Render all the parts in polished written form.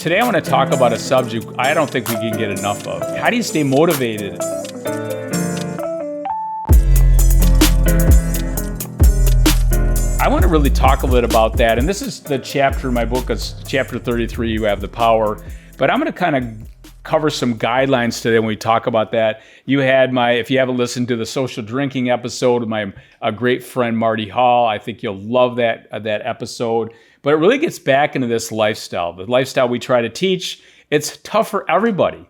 Today I want to talk about a subject I don't think we can get enough of. How do you stay motivated? I want to really talk a little about that, and this is the chapter in my book, it's chapter 33, You Have the Power, but I'm going to kind of cover some guidelines today when we talk about that. You had if you haven't listened to the social drinking episode with my great friend Marty Hall, I think you'll love that episode. But it really gets back into this lifestyle, the lifestyle we try to teach. It's tough for everybody.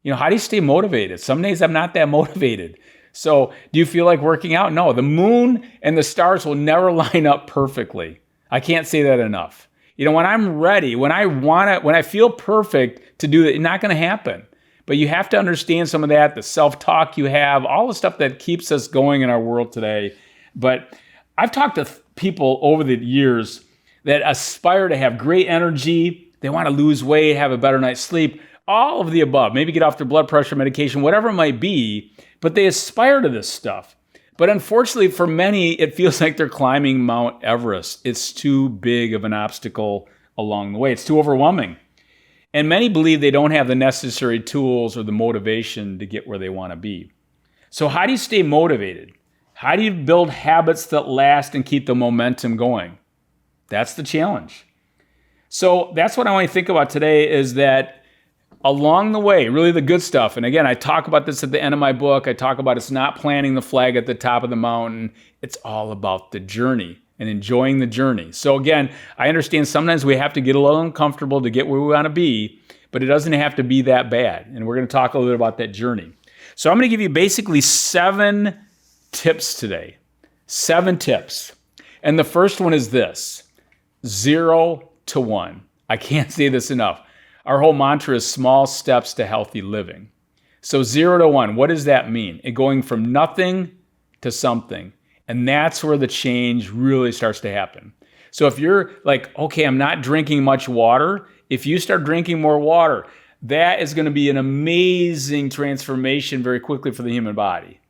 How do you stay motivated? Some days I'm not that motivated. So do you feel like working out? No, the moon and the stars will never line up perfectly. I can't say that enough. When I'm ready, when I feel perfect to do it, it's not going to happen. But you have to understand some of that, the self-talk you have, all the stuff that keeps us going in our world today. But I've talked to people over the years that aspire to have great energy. They want to lose weight, have a better night's sleep, all of the above, maybe get off their blood pressure medication, whatever it might be, but they aspire to this stuff. But unfortunately, for many, it feels like they're climbing Mount Everest. It's too big of an obstacle along the way. It's too overwhelming. And many believe they don't have the necessary tools or the motivation to get where they want to be. So how do you stay motivated? How do you build habits that last and keep the momentum going? That's the challenge. So that's what I want to think about today, is that along the way, really the good stuff. And again, I talk about this at the end of my book. I talk about it's not planting the flag at the top of the mountain. It's all about the journey and enjoying the journey. So again, I understand sometimes we have to get a little uncomfortable to get where we want to be, but it doesn't have to be that bad. And we're going to talk a little bit about that journey. So I'm going to give you basically 7 tips today. 7 tips. And the first one is this: 0 to 1. I can't say this enough. Our whole mantra is small steps to healthy living. So 0 to 1, what does that mean? It going from nothing to something. And that's where the change really starts to happen. So if you're like, okay, I'm not drinking much water, if you start drinking more water, that is going to be an amazing transformation very quickly for the human body.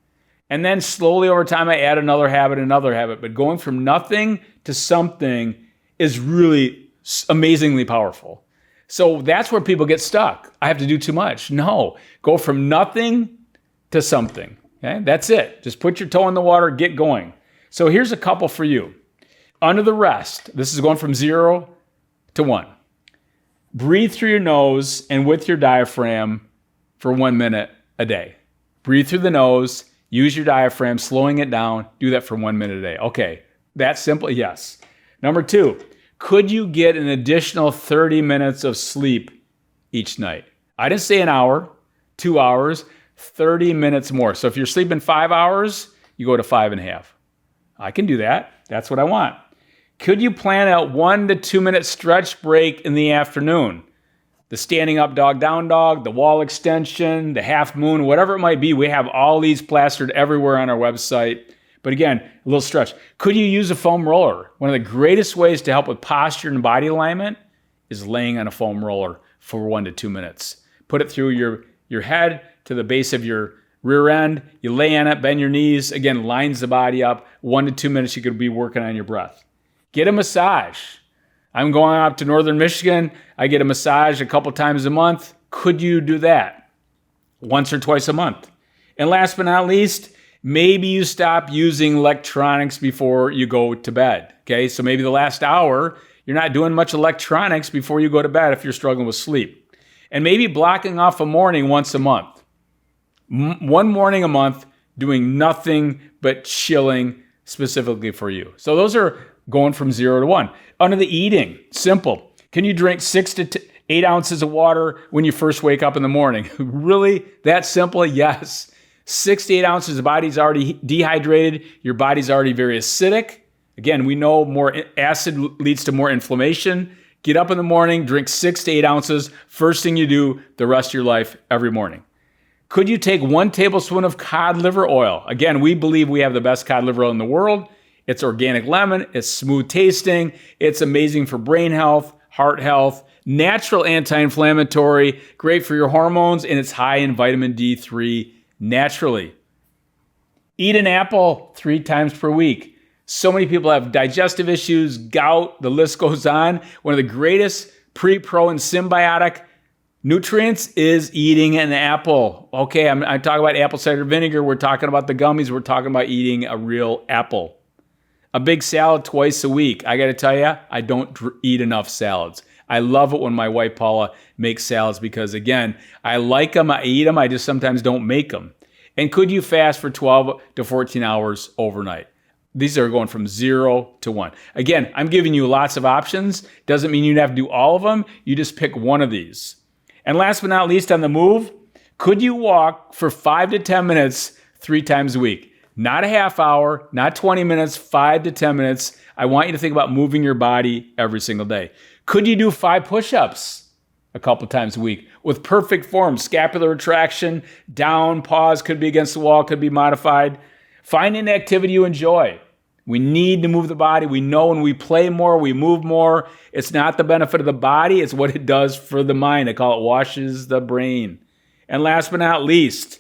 And then slowly over time, I add another habit. But going from nothing to something is really amazingly powerful. So that's where people get stuck. I have to do too much. No, go from nothing to something. Okay, that's it. Just put your toe in the water, get going. So here's a couple for you. Under the rest, this is going from 0 to 1. Breathe through your nose and with your diaphragm for 1 minute a day. Breathe through the nose, use your diaphragm, slowing it down. Do that for 1 minute a day. Okay, that's simple, yes. Number 2, could you get an additional 30 minutes of sleep each night? I didn't say an hour, 2 hours, 30 minutes more. So if you're sleeping 5 hours, you go to 5.5. I can do that. That's what I want. Could you plan a 1 to 2 minute stretch break in the afternoon? The standing up dog, down dog, the wall extension, the half moon, whatever it might be. We have all these plastered everywhere on our website. But again, a little stretch. Could you use a foam roller? One of the greatest ways to help with posture and body alignment is laying on a foam roller for 1 to 2 minutes. Put it through your head to the base of your rear end. You lay on it, bend your knees. Again, lines the body up. 1 to 2 minutes, you could be working on your breath. Get a massage. I'm going up to northern Michigan. I get a massage a couple times a month. Could you do that once or twice a month? And last but not least, maybe you stop using electronics before you go to bed. Okay, so maybe the last hour, you're not doing much electronics before you go to bed if you're struggling with sleep. And maybe blocking off a morning once a month. 1 morning a month, doing nothing but chilling specifically for you. So those are going from 0 to 1. Under the eating, simple. Can you drink 6 to 8 ounces of water when you first wake up in the morning? Really? That simple? Yes. 6 to 8 ounces, the body's already dehydrated. Your body's already very acidic. Again, we know more acid leads to more inflammation. Get up in the morning, drink 6 to 8 ounces. First thing you do the rest of your life every morning. Could you take 1 tablespoon of cod liver oil? Again, we believe we have the best cod liver oil in the world. It's organic lemon. It's smooth tasting. It's amazing for brain health, heart health, natural anti-inflammatory, great for your hormones, and it's high in vitamin D3 naturally. Eat an apple 3 times per week. So many people have digestive issues, gout, the list goes on. One of the greatest pre, pro, and symbiotic nutrients is eating an apple. Okay, I'm talking about apple cider vinegar. We're talking about the gummies. We're talking about eating a real apple. A big salad twice a week. I got to tell you, I don't eat enough salads. I love it when my wife Paula makes salads because, again, I like them, I eat them, I just sometimes don't make them. And could you fast for 12 to 14 hours overnight? These are going from 0 to 1. Again, I'm giving you lots of options. Doesn't mean you have to do all of them. You just pick one of these. And last but not least, on the move, could you walk for 5 to 10 minutes 3 times a week? Not a half hour, not 20 minutes, 5 to 10 minutes. I want you to think about moving your body every single day. Could you do 5 push-ups a couple times a week with perfect form, scapular retraction, down, pause, could be against the wall, could be modified. Find an activity you enjoy. We need to move the body. We know when we play more, we move more. It's not the benefit of the body, it's what it does for the mind. I call it washes the brain. And last but not least,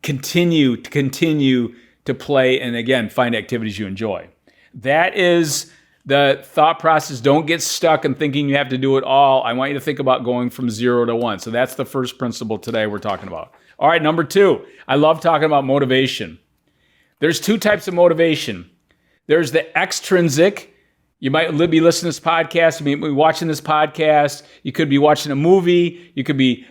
continue to play and, again, find activities you enjoy. That is the thought process. Don't get stuck in thinking you have to do it all. I want you to think about going from 0 to 1. So that's the first principle today we're talking about. All right, number 2, I love talking about motivation. There's 2 types of motivation. There's the extrinsic. You might be listening to this podcast, you might be watching this podcast, you could be watching a movie, you could be,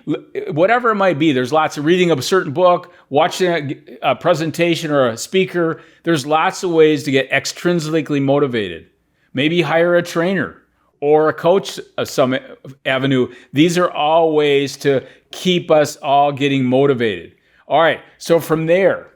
whatever it might be. There's lots of reading of a certain book, watching a presentation or a speaker. There's lots of ways to get extrinsically motivated. Maybe hire a trainer or a coach of some avenue. These are all ways to keep us all getting motivated. All right, so from there,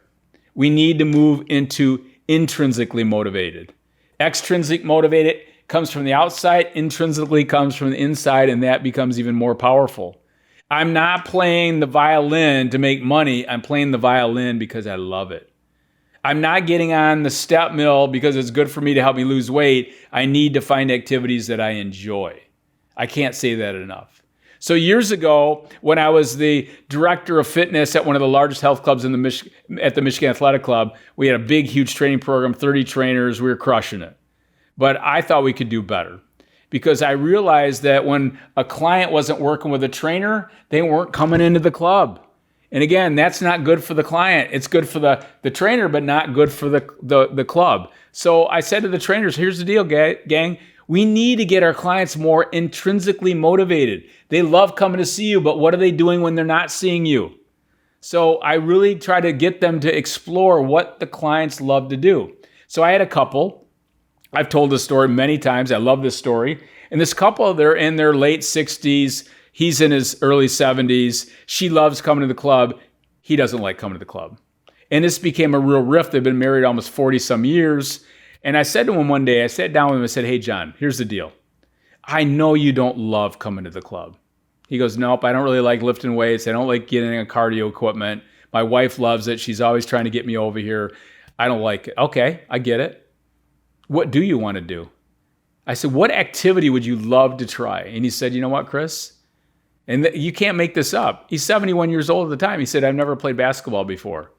we need to move into intrinsically motivated. Extrinsic motivated comes from the outside, intrinsically comes from the inside, and that becomes even more powerful. I'm not playing the violin to make money. I'm playing the violin because I love it. I'm not getting on the step mill because it's good for me to help me lose weight. I need to find activities that I enjoy. I can't say that enough. So years ago, when I was the director of fitness at one of the largest health clubs at the Michigan Athletic Club, we had a big, huge training program, 30 trainers. We were crushing it. But I thought we could do better because I realized that when a client wasn't working with a trainer, they weren't coming into the club. And again, that's not good for the client. It's good for the trainer, but not good for the club. So I said to the trainers, here's the deal, gang. We need to get our clients more intrinsically motivated. They love coming to see you, but what are they doing when they're not seeing you? So I really try to get them to explore what the clients love to do. So I had a couple. I've told this story many times. I love this story. And this couple, they're in their late 60s. He's in his early 70s. She loves coming to the club. He doesn't like coming to the club. And this became a real rift. They've been married almost 40 some years. And I said to him one day, I sat down with him and said, hey, John, here's the deal. I know you don't love coming to the club. He goes, nope, I don't really like lifting weights. I don't like getting on cardio equipment. My wife loves it. She's always trying to get me over here. I don't like it. Okay, I get it. What do you want to do? I said, what activity would you love to try? And he said, you know what, Chris? And you can't make this up. He's 71 years old at the time. He said, I've never played basketball before.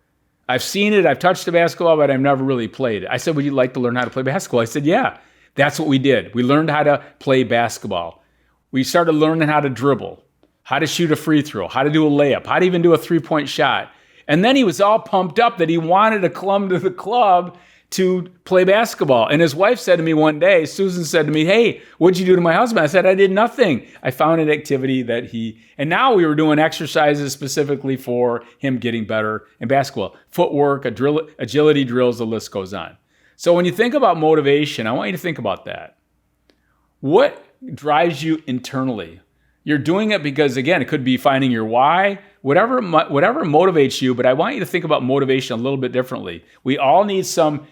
I've seen it, I've touched a basketball, but I've never really played it. I said, would you like to learn how to play basketball? I said, yeah, that's what we did. We learned how to play basketball. We started learning how to dribble, how to shoot a free throw, how to do a layup, how to even do a 3-point shot. And then he was all pumped up that he wanted to come to the club to play basketball. And his wife said to me one day, Susan said to me, hey, what'd you do to my husband? I said, I did nothing. I found an activity that and now we were doing exercises specifically for him getting better in basketball. Footwork, agility drills, the list goes on. So when you think about motivation, I want you to think about that. What drives you internally? You're doing it because, again, it could be finding your why, whatever motivates you, but I want you to think about motivation a little bit differently. We all need some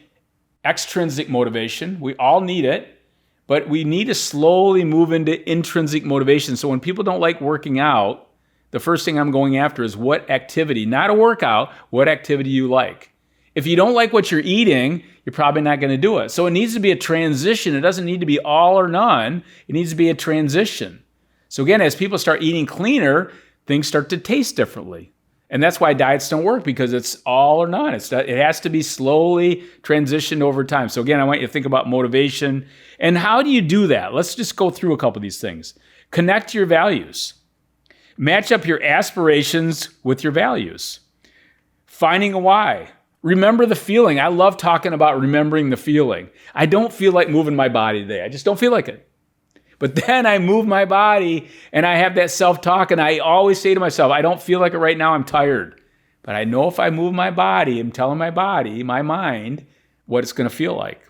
extrinsic motivation. We all need it, but we need to slowly move into intrinsic motivation. So when people don't like working out, the first thing I'm going after is what activity, not a workout, what activity you like. If you don't like what you're eating, you're probably not going to do it. So it needs to be a transition. It doesn't need to be all or none. It needs to be a transition. So again, as people start eating cleaner, things start to taste differently. And that's why diets don't work, because it's all or none. It has to be slowly transitioned over time. So again, I want you to think about motivation. And how do you do that? Let's just go through a couple of these things. Connect to your values. Match up your aspirations with your values. Finding a why. Remember the feeling. I love talking about remembering the feeling. I don't feel like moving my body today. I just don't feel like it. But then I move my body and I have that self-talk, and I always say to myself, I don't feel like it right now, I'm tired. But I know if I move my body, I'm telling my body, my mind, what it's going to feel like.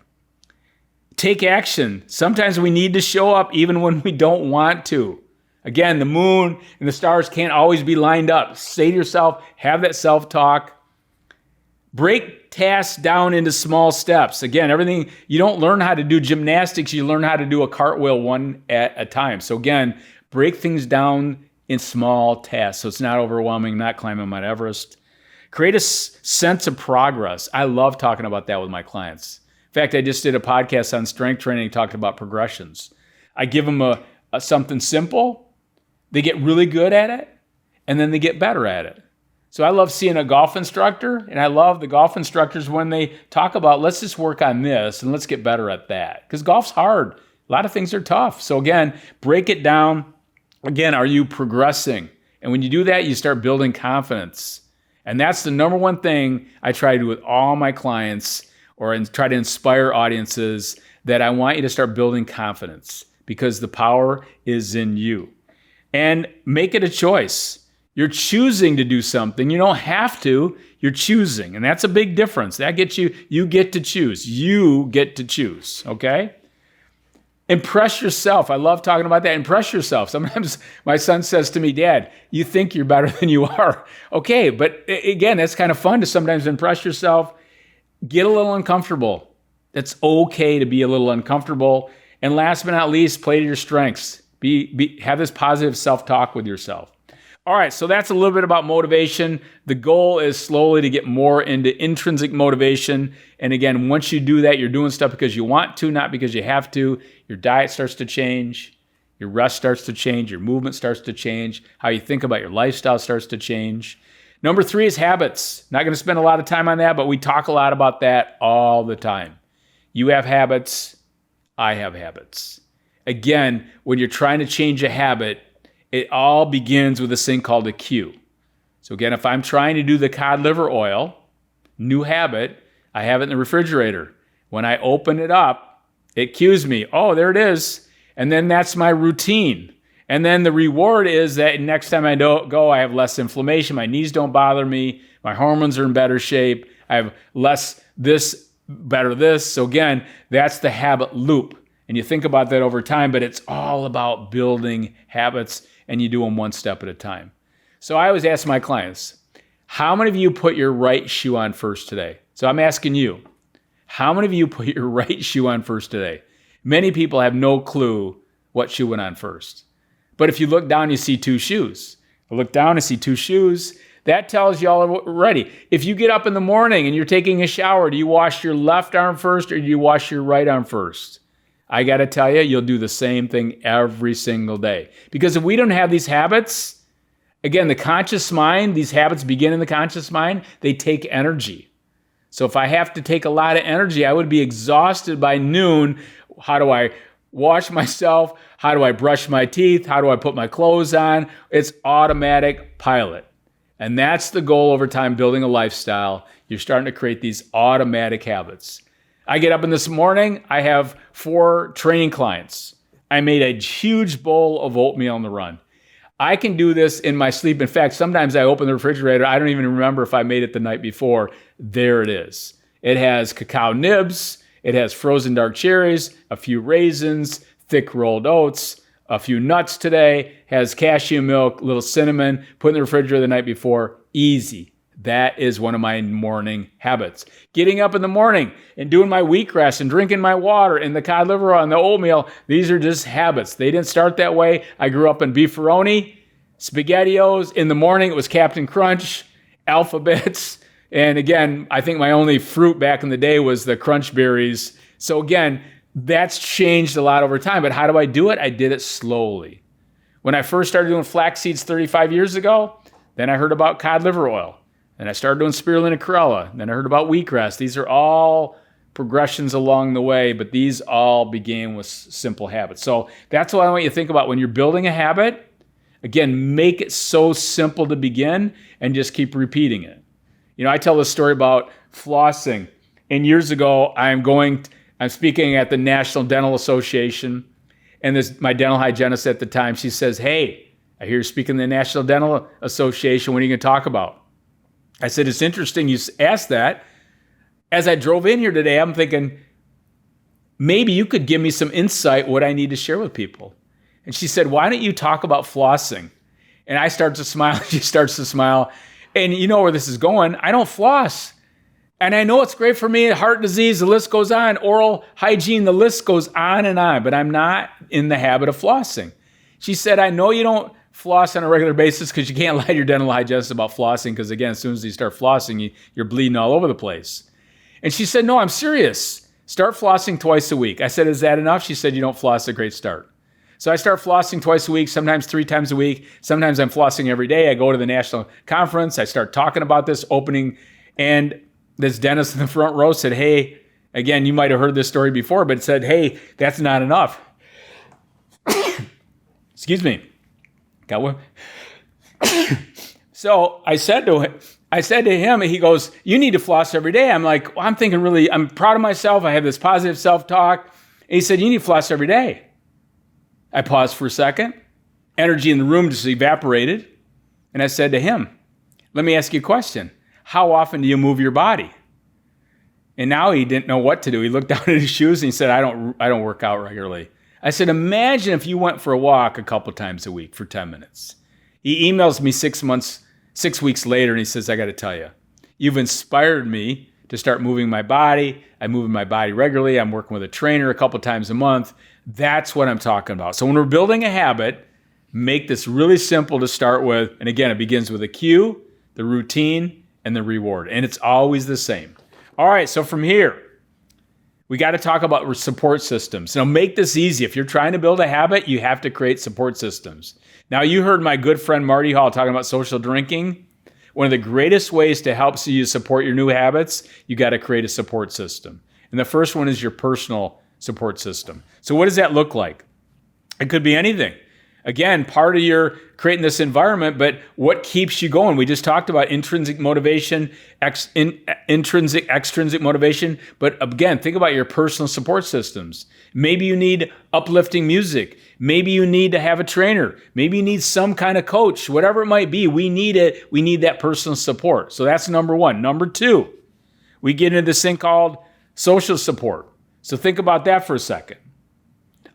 Take action. Sometimes we need to show up even when we don't want to. Again, the moon and the stars can't always be lined up. Say to yourself, have that self-talk. Break tasks down into small steps. Again, everything, you don't learn how to do gymnastics, you learn how to do a cartwheel one at a time. So again, break things down in small tasks so it's not overwhelming, not climbing Mount Everest. Create a sense of progress. I love talking about that with my clients. In fact, I just did a podcast on strength training, talked about progressions. I give them something simple, they get really good at it, and then they get better at it. So I love seeing a golf instructor, and I love the golf instructors when they talk about, let's just work on this and let's get better at that. Because golf's hard. A lot of things are tough. So again, break it down. Again, are you progressing? And when you do that, you start building confidence. And that's the number one thing I try to do with all my clients, or try to inspire audiences, that I want you to start building confidence, because the power is in you. And make it a choice. You're choosing to do something. You don't have to. You're choosing. And that's a big difference. That gets you get to choose. You get to choose, okay? Impress yourself. I love talking about that. Impress yourself. Sometimes my son says to me, Dad, you think you're better than you are. Okay, but again, that's kind of fun to sometimes impress yourself. Get a little uncomfortable. It's okay to be a little uncomfortable. And last but not least, play to your strengths. Have this positive self-talk with yourself. All right, so that's a little bit about motivation. The goal is slowly to get more into intrinsic motivation. And again, once you do that, you're doing stuff because you want to, not because you have to. Your diet starts to change. Your rest starts to change. Your movement starts to change. How you think about your lifestyle starts to change. Number 3 is habits. Not going to spend a lot of time on that, but we talk a lot about that all the time. You have habits. I have habits. Again, when you're trying to change a habit, it all begins with this thing called a cue. So again, if I'm trying to do the cod liver oil, new habit, I have it in the refrigerator. When I open it up, it cues me, oh, there it is. And then that's my routine. And then the reward is that next time I go, I have less inflammation, my knees don't bother me, my hormones are in better shape, I have less this, better this. So again, that's the habit loop. And you think about that over time, but it's all about building habits, and you do them one step at a time. So I always ask my clients, how many of you put your right shoe on first today? So I'm asking you, how many of you put your right shoe on first today? Many people have no clue what shoe went on first. But if you look down, you see 2 shoes. I look down, I see 2 shoes. That tells you already. If you get up in the morning and you're taking a shower, do you wash your left arm first or do you wash your right arm first? I got to tell you, you'll do the same thing every single day. Because if we don't have these habits, again, the conscious mind, these habits begin in the conscious mind, they take energy. So if I have to take a lot of energy, I would be exhausted by noon. How do I wash myself? How do I brush my teeth? How do I put my clothes on? It's automatic pilot. And that's the goal over time, building a lifestyle. You're starting to create these automatic habits. I get up in this morning, I have 4 training clients. I made a huge bowl of oatmeal on the run. I can do this in my sleep. In fact, sometimes I open the refrigerator, I don't even remember if I made it the night before. There it is. It has cacao nibs, it has frozen dark cherries, a few raisins, thick rolled oats, a few nuts today, has cashew milk, a little cinnamon, put in the refrigerator the night before. Easy. That is one of my morning habits. Getting up in the morning and doing my wheatgrass and drinking my water and the cod liver oil and the oatmeal, these are just habits. They didn't start that way. I grew up in beefaroni, SpaghettiOs. In the morning, it was Captain Crunch, Alphabets. And again, I think my only fruit back in the day was the Crunch Berries. So again, that's changed a lot over time. But how do I do it? I did it slowly. When I first started doing flax seeds 35 years ago, then I heard about cod liver oil. And I started doing spirulina chlorella. Then I heard about wheatgrass. These are all progressions along the way, but these all began with simple habits. So that's what I want you to think about when you're building a habit. Again, make it so simple to begin and just keep repeating it. I tell this story about flossing. And years ago, I'm speaking at the National Dental Association, and my dental hygienist at the time, she says, "Hey, I hear you speaking at the National Dental Association. What are you going to talk about?" I said, "It's interesting you asked that. As I drove in here today, I'm thinking, maybe you could give me some insight what I need to share with people." And she said, "Why don't you talk about flossing?" And I start to smile. She starts to smile. And you know where this is going. I don't floss. And I know it's great for me. Heart disease, the list goes on. Oral hygiene, the list goes on. But I'm not in the habit of flossing. She said, "I know you don't floss on a regular basis because you can't lie to your dental hygienist about flossing because, again, as soon as you start flossing, you're bleeding all over the place." And she said, "No, I'm serious. Start flossing twice a week." I said, "Is that enough?" She said, "You don't floss, a great start." So I start flossing twice a week, sometimes 3 times a week. Sometimes I'm flossing every day. I go to the national conference. I start talking about this opening. And this dentist in the front row said, "Hey," again, you might have heard this story before, but it said, "Hey, that's not enough." Excuse me. Got one? So I said to him, he goes, "You need to floss every day." I'm like, well, I'm thinking really, I'm proud of myself. I have this positive self-talk. And he said, "You need to floss every day." I paused for a second. Energy in the room just evaporated. And I said to him, "Let me ask you a question. How often do you move your body?" And now he didn't know what to do. He looked down at his shoes and he said, I don't work out regularly." I said, "Imagine if you went for a walk a couple times a week for 10 minutes. He emails me 6 weeks later, and he says, "I got to tell you, you've inspired me to start moving my body. I'm moving my body regularly. I'm working with a trainer a couple times a month." That's what I'm talking about. So when we're building a habit, make this really simple to start with. And again, it begins with a cue, the routine, and the reward. And it's always the same. All right, so from here, we got to talk about support systems. Now, make this easy. If you're trying to build a habit, you have to create support systems. Now, you heard my good friend Marty Hall talking about social drinking. One of the greatest ways to help you support your new habits, you got to create a support system. And the first one is your personal support system. So what does that look like? It could be anything. Again, part of your creating this environment, but what keeps you going? We just talked about intrinsic motivation, intrinsic, extrinsic motivation. But again, think about your personal support systems. Maybe you need uplifting music. Maybe you need to have a trainer. Maybe you need some kind of coach. Whatever it might be, we need it. We need that personal support. So that's number one. Number two, we get into this thing called social support. So think about that for a second.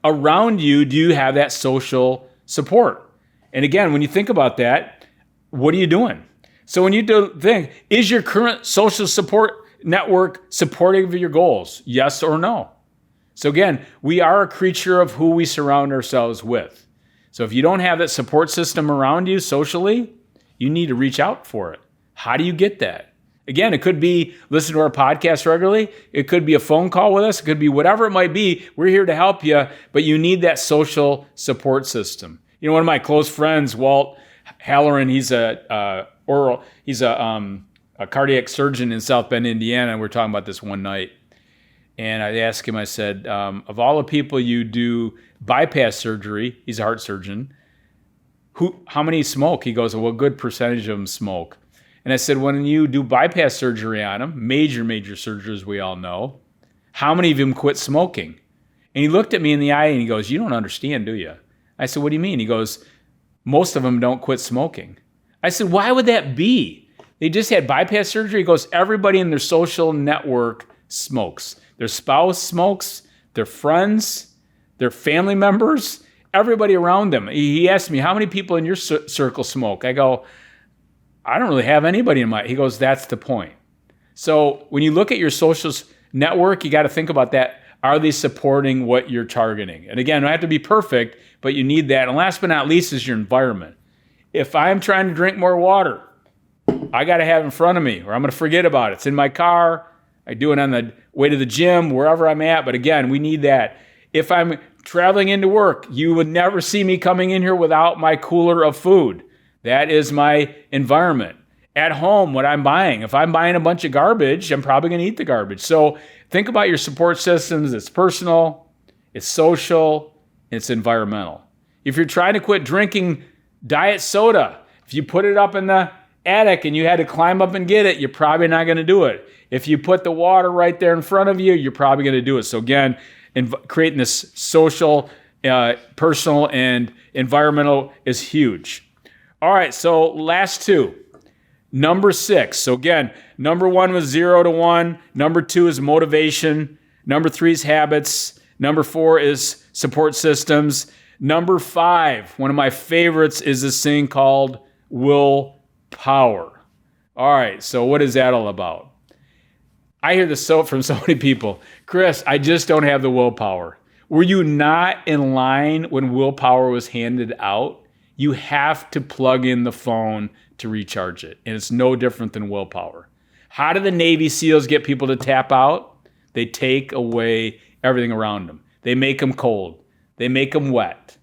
Around you, do you have that social support? And again, when you think about that, what are you doing? So when you think, is your current social support network supportive of your goals? Yes or no? So again, we are a creature of who we surround ourselves with. So if you don't have that support system around you socially, you need to reach out for it. How do you get that? Again, it could be listen to our podcast regularly. It could be a phone call with us. It could be whatever it might be. We're here to help you, but you need that social support system. You know, one of my close friends, Walt Halloran, he's a cardiac surgeon in South Bend, Indiana. And we're talking about this one night. And I asked him, I said, of all the people you do bypass surgery, he's a heart surgeon, how many smoke? He goes, well, a good percentage of them smoke. And I said, when you do bypass surgery on them, major surgeries we all know, how many of them quit smoking? And he looked at me in the eye and he goes, you don't understand, do you? I said, what do you mean? He goes, most of them don't quit smoking. I said, why would that be? They just had bypass surgery. He goes, everybody in their social network smokes. Their spouse smokes, their friends, their family members, everybody around them. He asked me, how many people in your circle smoke? I go, I don't really have anybody in my. He goes, that's the point. So when you look at your social network, you got to think about that. Are they supporting what you're targeting? And again, I don't have to be perfect, but you need that. And last but not least is your environment. If I'm trying to drink more water, I got to have it in front of me or I'm going to forget about it. It's in my car. I do it on the way to the gym, wherever I'm at. But again, we need that. If I'm traveling into work, you would never see me coming in here without my cooler of food. That is my environment. At home, what I'm buying. If I'm buying a bunch of garbage, I'm probably going to eat the garbage. So think about your support systems. It's personal, it's social, and it's environmental. If you're trying to quit drinking diet soda, if you put it up in the attic and you had to climb up and get it, you're probably not going to do it. If you put the water right there in front of you, you're probably going to do it. So again, creating this social, personal, and environmental is huge. All right, so last two. Number 6. So again, number 1 was 0 to 1. Number 2 is motivation. Number 3 is habits. Number 4 is support systems. Number 5, one of my favorites, is this thing called willpower. All right, so what is that all about? I hear this from so many people. Chris, I just don't have the willpower. Were you not in line when willpower was handed out? You have to plug in the phone to recharge it. And it's no different than willpower. How do the Navy SEALs get people to tap out? They take away everything around them. They make them cold. They make them wet.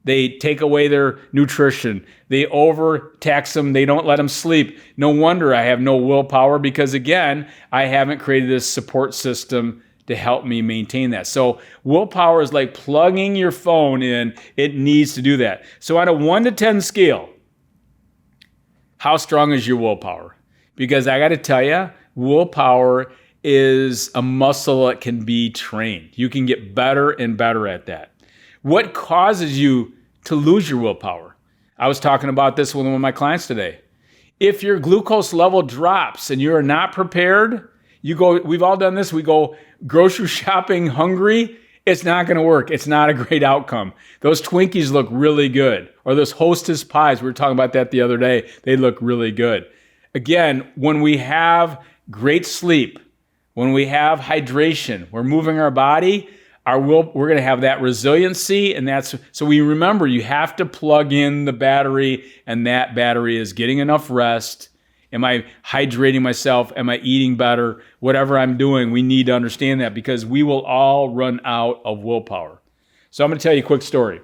They take away their nutrition. They overtax them. They don't let them sleep. No wonder I have no willpower because, again, I haven't created this support system to help me maintain that. So willpower is like plugging your phone in. It needs to do that. So on a 1 to 10 scale, how strong is your willpower? Because I got to tell you, willpower is a muscle that can be trained. You can get better and better at that. What causes you to lose your willpower? I was talking about this with one of my clients today. If your glucose level drops and you are not prepared, we've all done this, we go grocery shopping hungry, it's not going to work. It's not a great outcome. Those Twinkies look really good. Or those Hostess pies, we were talking about that the other day, they look really good. Again, when we have great sleep, when we have hydration, we're moving our body, we're going to have that resiliency, and so we remember you have to plug in the battery, and that battery is getting enough rest. Am I hydrating myself? Am I eating better? Whatever I'm doing, we need to understand that because we will all run out of willpower. So I'm going to tell you a quick story.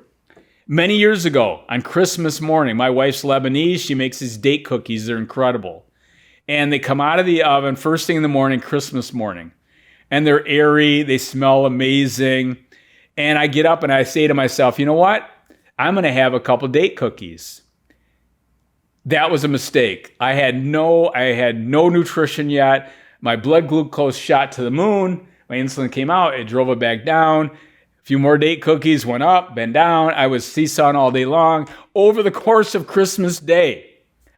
Many years ago, on Christmas morning, my wife's Lebanese. She makes these date cookies. They're incredible. And they come out of the oven first thing in the morning, Christmas morning. And they're airy. They smell amazing. And I get up and I say to myself, you know what? I'm going to have a couple date cookies. That was a mistake. I had no nutrition yet. My blood glucose shot to the moon. My insulin came out. It drove it back down. A few more date cookies went up, then down. I was seesawing all day long. Over the course of Christmas Day,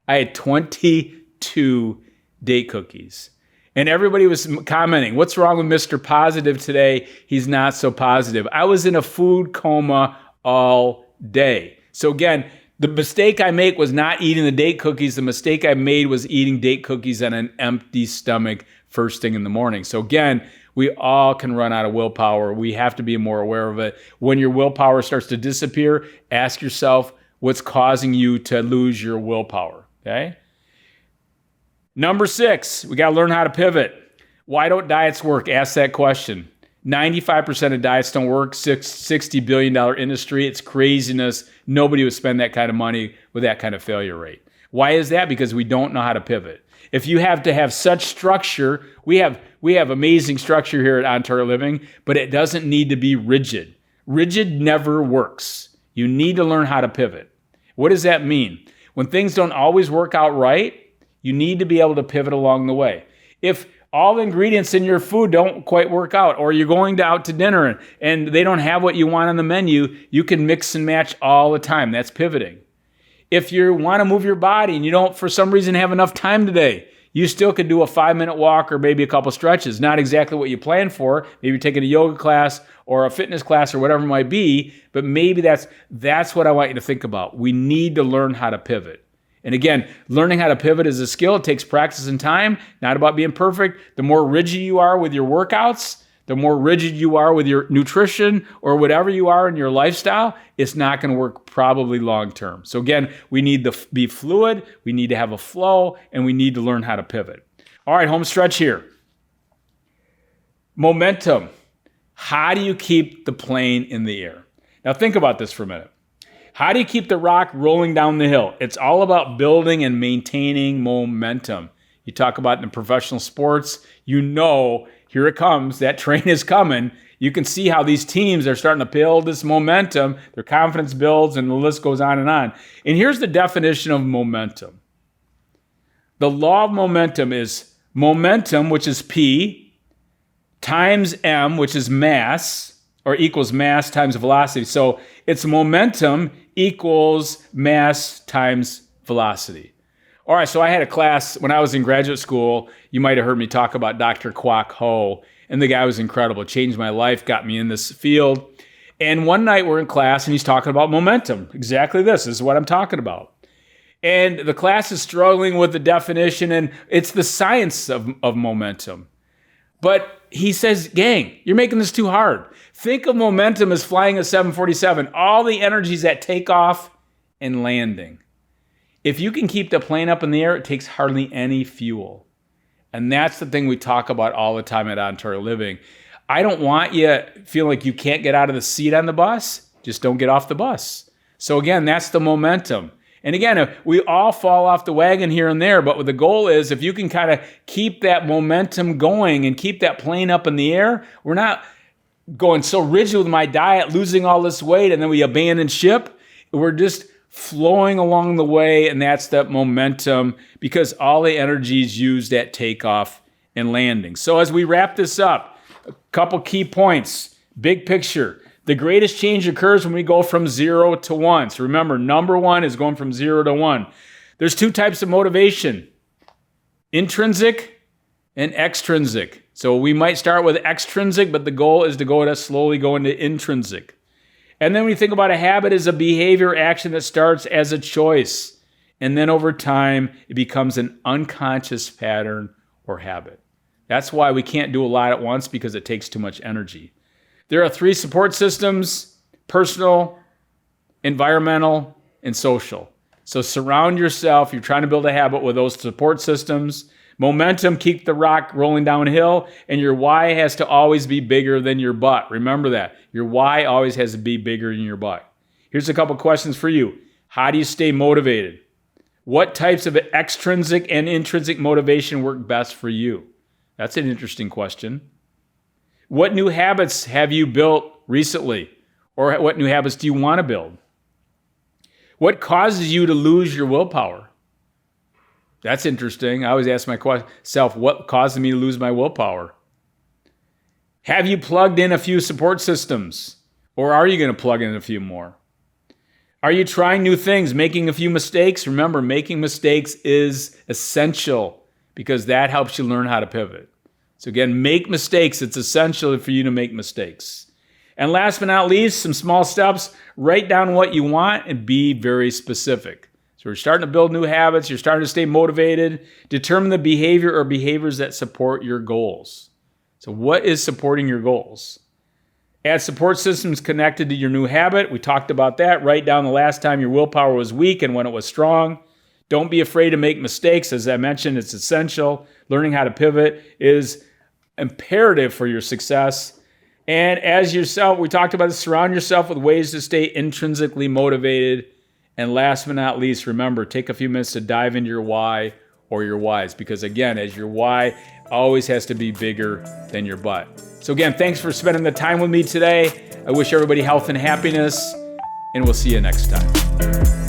I had 22 date cookies. And everybody was commenting, what's wrong with Mr. Positive today? He's not so positive. I was in a food coma all day. So again, the mistake I make was not eating the date cookies. The mistake I made was eating date cookies on an empty stomach first thing in the morning. So again, we all can run out of willpower. We have to be more aware of it. When your willpower starts to disappear, ask yourself what's causing you to lose your willpower, okay? Number 6, we got to learn how to pivot. Why don't diets work? Ask that question. 95% of diets don't work. $60 billion industry. It's craziness. Nobody would spend that kind of money with that kind of failure rate. Why is that? Because we don't know how to pivot. If you have to have such structure, we have amazing structure here at Ontario Living, but it doesn't need to be rigid. Rigid never works. You need to learn how to pivot. What does that mean? When things don't always work out right, you need to be able to pivot along the way. If all the ingredients in your food don't quite work out, or you're going out to dinner and they don't have what you want on the menu, you can mix and match all the time. That's pivoting. If you want to move your body and you don't, for some reason, have enough time today, you still could do a 5-minute walk or maybe a couple stretches. Not exactly what you planned for. Maybe you're taking a yoga class or a fitness class or whatever it might be, but maybe that's what I want you to think about. We need to learn how to pivot. And again, learning how to pivot is a skill. It takes practice and time, not about being perfect. The more rigid you are with your workouts, the more rigid you are with your nutrition or whatever you are in your lifestyle, it's not going to work probably long term. So again, we need to be fluid, we need to have a flow, and we need to learn how to pivot. All right, home stretch here. Momentum. How do you keep the plane in the air? Now think about this for a minute. How do you keep the rock rolling down the hill? It's all about building and maintaining momentum. You talk about in professional sports, here it comes, that train is coming. You can see how these teams are starting to build this momentum, their confidence builds, and the list goes on and on. And here's the definition of momentum. The law of momentum is momentum, which is P, times M, which is mass, or equals mass times velocity. So it's momentum equals mass times velocity. All right, so I had a class when I was in graduate school. You might have heard me talk about Dr. Kwok Ho, and the guy was incredible. Changed my life, got me in this field. And one night we're in class, and he's talking about momentum. Exactly this is what I'm talking about. And the class is struggling with the definition, and it's the science of momentum. But he says, gang, you're making this too hard. Think of momentum as flying a 747. All the energies at takeoff and landing. If you can keep the plane up in the air, it takes hardly any fuel. And that's the thing we talk about all the time at Ontario Living. I don't want you feeling like you can't get out of the seat on the bus. Just don't get off the bus. So again, that's the momentum. And again, we all fall off the wagon here and there, but what the goal is, if you can kind of keep that momentum going and keep that plane up in the air, we're not going so rigid with my diet, losing all this weight, and then we abandon ship. We're just flowing along the way, and that's that momentum, because all the energy is used at takeoff and landing. So as we wrap this up, a couple key points, big picture. The greatest change occurs when we go from 0 to 1. So remember, number 1 is going from 0 to 1. There's two types of motivation, intrinsic and extrinsic. So we might start with extrinsic, but the goal is to slowly go into intrinsic. And then we think about a habit as a behavior action that starts as a choice. And then over time, it becomes an unconscious pattern or habit. That's why we can't do a lot at once, because it takes too much energy. There are 3 support systems: personal, environmental, and social. So surround yourself. You're trying to build a habit with those support systems. Momentum, keep the rock rolling downhill, and your why has to always be bigger than your butt. Remember that. Your why always has to be bigger than your butt. Here's a couple questions for you. How do you stay motivated? What types of extrinsic and intrinsic motivation work best for you? That's an interesting question. What new habits have you built recently? Or what new habits do you want to build? What causes you to lose your willpower? That's interesting. I always ask myself, what causes me to lose my willpower? Have you plugged in a few support systems? Or are you going to plug in a few more? Are you trying new things, making a few mistakes? Remember, making mistakes is essential, because that helps you learn how to pivot. So again, make mistakes. It's essential for you to make mistakes. And last but not least, some small steps. Write down what you want and be very specific. So we're starting to build new habits. You're starting to stay motivated. Determine the behavior or behaviors that support your goals. So what is supporting your goals? Add support systems connected to your new habit. We talked about that. Write down the last time your willpower was weak and when it was strong. Don't be afraid to make mistakes. As I mentioned, it's essential. Learning how to pivot is imperative for your success. And as yourself, we talked about this, surround yourself with ways to stay intrinsically motivated. And last but not least, remember, take a few minutes to dive into your why or your whys. Because again, as your why always has to be bigger than your butt. So again, thanks for spending the time with me today. I wish everybody health and happiness, and we'll see you next time.